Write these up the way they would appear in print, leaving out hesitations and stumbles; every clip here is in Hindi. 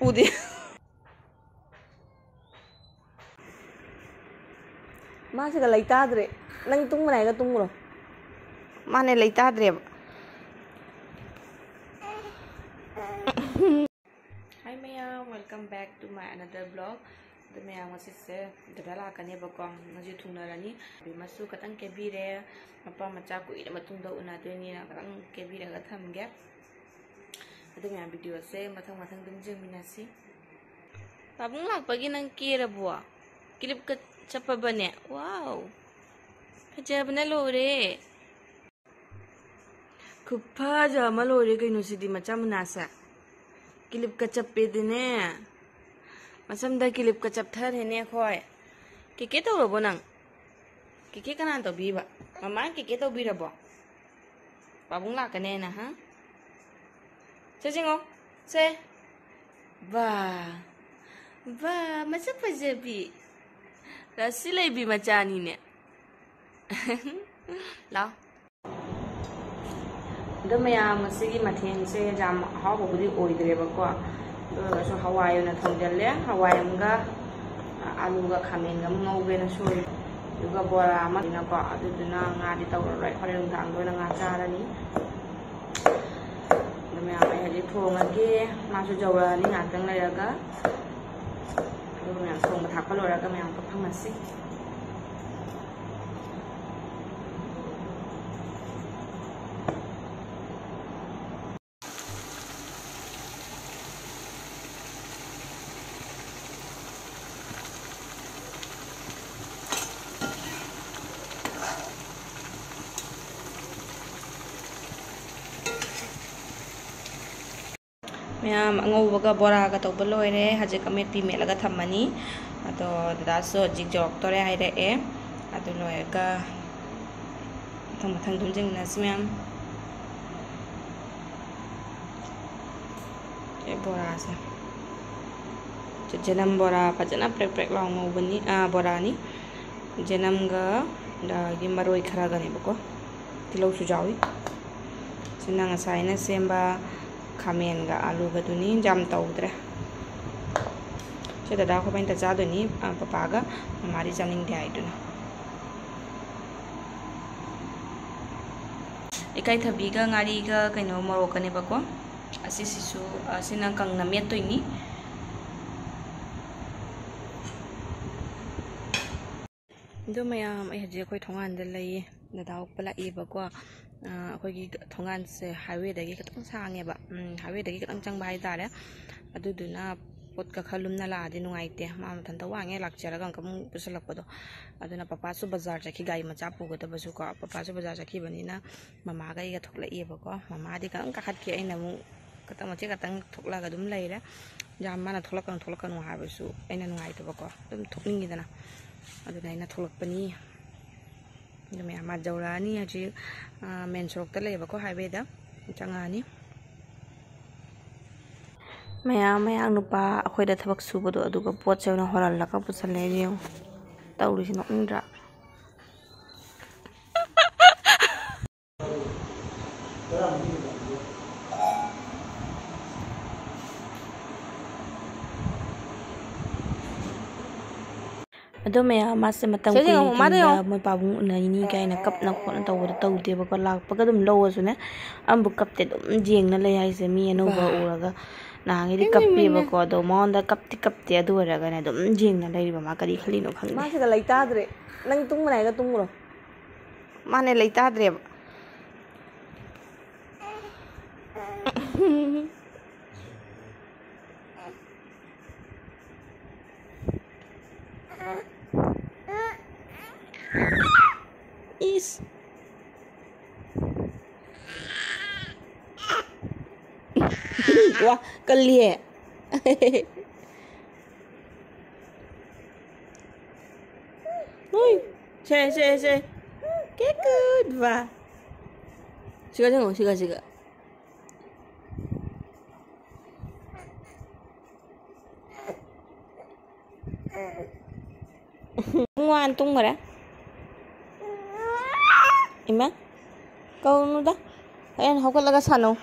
उदे मासिगा लेताद्रे नंग तुंगमनायगा तुंगरो माने लेताद्रेब hi ma'am welcome back to my another blog तो मैम से ददा लाकनेबको नजी थुनरानी मसु खतंग केबीरे मपा मचा कुइरे मतुंग उनादोनी खतंग केबीरगा थमगे अदु मैम वीडियो से मथंग मथंग दुम जेमिनासी पाबुंग लाकपगी नंग केरबो क्लिप का चप्पबने वाओ फजबना लोरे खुफाजा मलोरे कइनुसिदी मचा मुनासा क्लिप का चप्पेदने मसमदा क्लिप का चप्थरेने खोय के तौरबो नंग के कना तौबीबा ममा के तौबीरबो पाबुंग लाकने ना हा से जिंगो से वाह मचा फजबी रसी लेबी मचानी ने लाओ दो मैम मसिगी मथेन से जाम हावबुदी ओइद्रेबको दोगसो हवाई न थंजल्ले हवाई अमगा आलूगा खामेंगा ngौबेना सोय दुगा बोरा अमदिना को अदुदुना ngaदी तौरराय हरें थांग दोना nga चारानी दो मैम आई हजे थोंगागे मासु जौरानी ngaतंग लैरगा दो मैम थोंगा थापा लोरागा मैम को फमसी मैम अंगौबगा बोरागा तौब लोरे हजे कमेटी मेलगा थम्मनी अदो दादासो जिक जोक्तोरे हाइरए अदो लोयगा मथंग मथंग दुमजिंगनास मैम ए बोरासे जनम बोरा फजना प्रेक प्रेक लाउ ngौबनी बोरानी जनमगा दागी मरोय खरागने बको तिलौ सुजावी सिना ngसाइना सेम्बा खामेन गा आलू गदुनी जाम तौद्रे से दादा को पैंता चादुनी पापा गा हमारी जानिंग दे आइदुना इकाई थबी गा ngaरी गा कइनो मोरोक कने बको असिसिसु असिना कंगना मेतोइनी दो मैम ए हजे कोई थोंगान दे लई दादा उपला इबको अखोगी थोंगान से हाईवे दगी खतंग सांगेबा हाईवे दगी खतंग चंग बाय तारे अदुदुना पोत का खलुमना लादि नुंगाइते मा मथन वांगे लाक्चरगा अंकम पुसलकपदो अदुना पापासु बाजार चखी गाई मचा पुगदबसु को पापासु बाजार चखी बनिना ममा गाइगा थोकलाइबको ममादि कं काखतके ऐना मु खतंग मचे खतंग थोकलागा दुम लैरे जाम माना थोलकनु हाबसु ऐना नुंगाइतबको दुम थोकनिंगिदना अदुना ऐना थोलकपनी मैम जौरानी हजी मेन सोरकता लेबको हाईवेदा चंगानी मैम मैम नुपा अखोइदा थबक सुबदो अदुगा पोत सेवना होरलका पुसले जेउ तौरिसि नोंद्रा अदो मैम मासे मतम कुई पाबुंग उनानी काइना कपना खोना तौबदो तौदेबको लाकपगा दुम लौवसुने अम्बु कपते दुम जेंगना लय हाइसे मी अनौबा उरगा नांगेदि कप्पेबको अदो मोंदा कपते अदु ओरगाने दुम जेंगना लैरिबा मा करी खलिनो खंग मासिगा लैताद्रे नंग तुंगमनायगा तुंगरो माने लैताद्रेब इस वाह कर लिए से के good वाह siga jango siga ngoan tung rồi đấy ima kau nu dah kalian hokot laga sano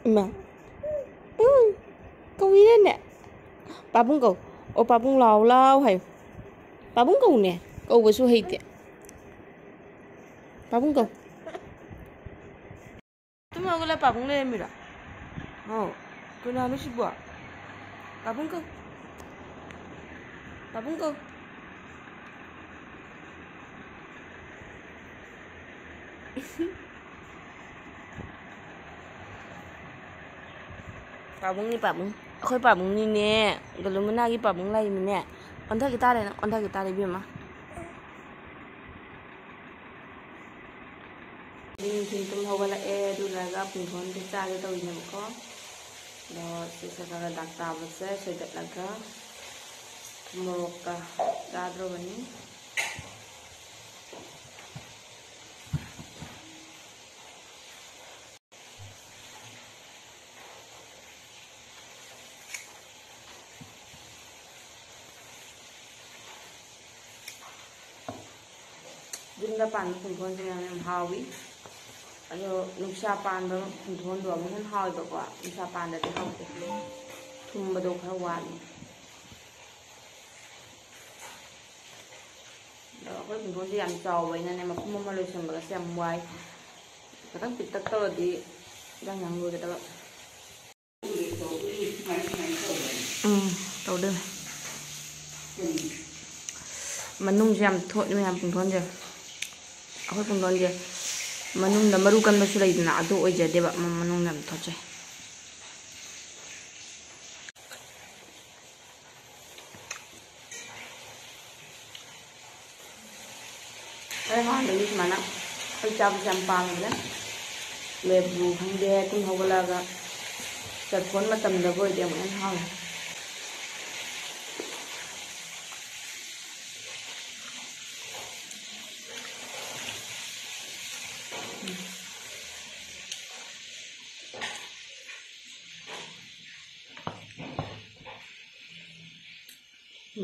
mà câu gì đấy nè bà bún cầu ô bà bún lò lâu hay bà bún cầu nè cầu với số hít bà bún cầu tôi mau cái là bà bún lên mày đó cái nào nó xịt bọa bà bún cầu Pabung ni pabung. Ako'y pabung ni ne. Galo mo na pabung lay mi ne. Onda kita rin bima. Din tum hawala du laga punghon de cha ga taw ni ko. Do se sa ga dak ta ba se dak laga. Morok ka dadro bani. Dinda pan punghon de nam hawi. Ano nungsa pan ba punghon do man hawi ba kwa. Nungsa pan da hawi te. Thum ba do kha wan. Do ko punghon de yam chaw bai na ne ma khum ma lo sam ba sam wai. Ka tang pit tak taw di dang yang lo ke ta. Taw de. Manung jam thot ni yam punghon de. Aku punghon je manung da maru kan basu lai na adu oi jade ba manung nam thoche ai ha le ni mana ai cham pang le le bu hang de kun hogala ga chat phone ma tam da goi de man ha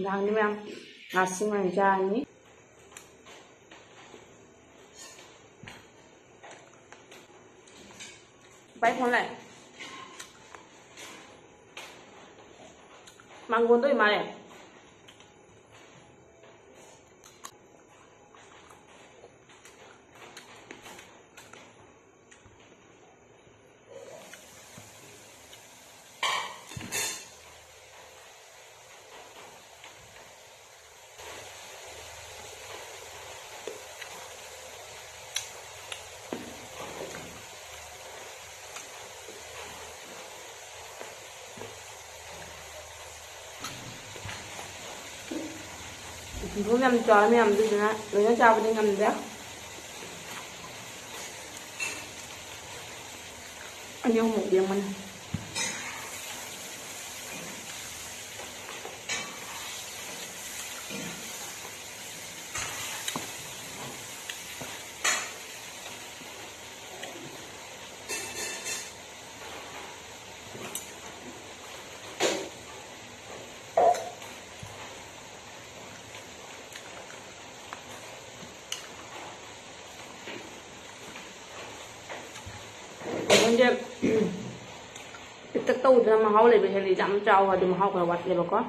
Đang đi em ngạt sinh hoàng cha nhỉ bay con lại mang con tôi mà này bố ngâm cho mấy ngâm đi nữa rồi nó cho đi ngâm đấy anh vô một điện mình 이제 이따 우리가 막 하울래 베헬리 잠 자고 가도 막 하고 왔대 볼까?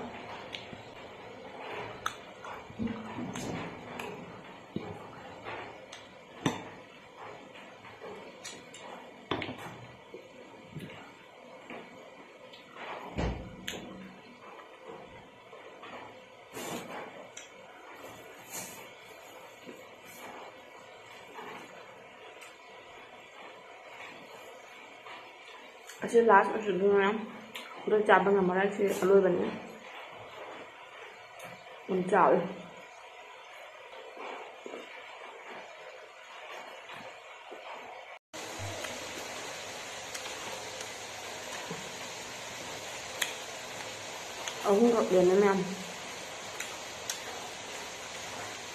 Asyik last asyik dulu udah cabang sama lagi sih alur banyak mencau aku nggak dia namanya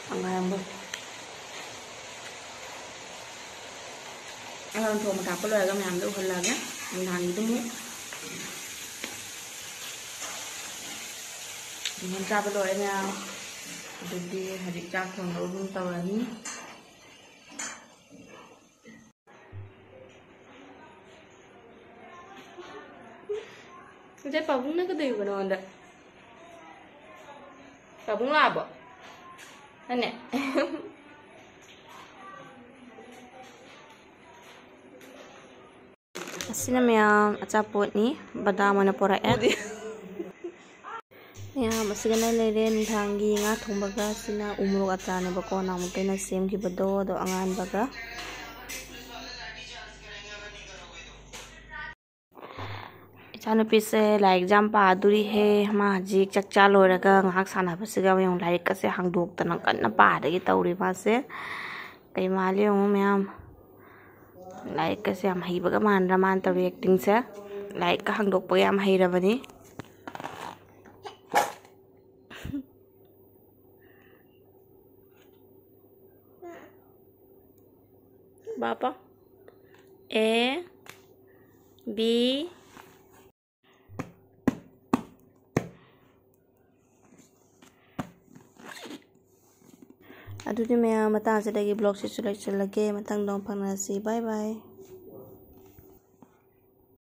angka yang ber anh thua mà cặp cái lời các mẹ làm đâu phần lần á mình làm gì tôi muốn mình ra cái lời nha jadi hari cak yang belum tahu lagi Jadi pabung nak kedai mana anda? Pabung lah apa? Ane. Asina mayam achapot ni badam mana pora mayam asigana lere nithangi nga thongbaga sina umrok achane bako namutena sem ki bado do angan baga Ichanupi se like jam paduri he ma jik chakcha loiraga ngahak sanabasiga mayong like ka se hangdok tanang kanna padagi tawri ma se kai mali yong mayam like ka se am hibaga man raman tawri acting se like ka hangdok pa yam hairabani Bapa A B Aduh ni mayam matang sedagi blog si sulai lagi matang dong panasi bye bye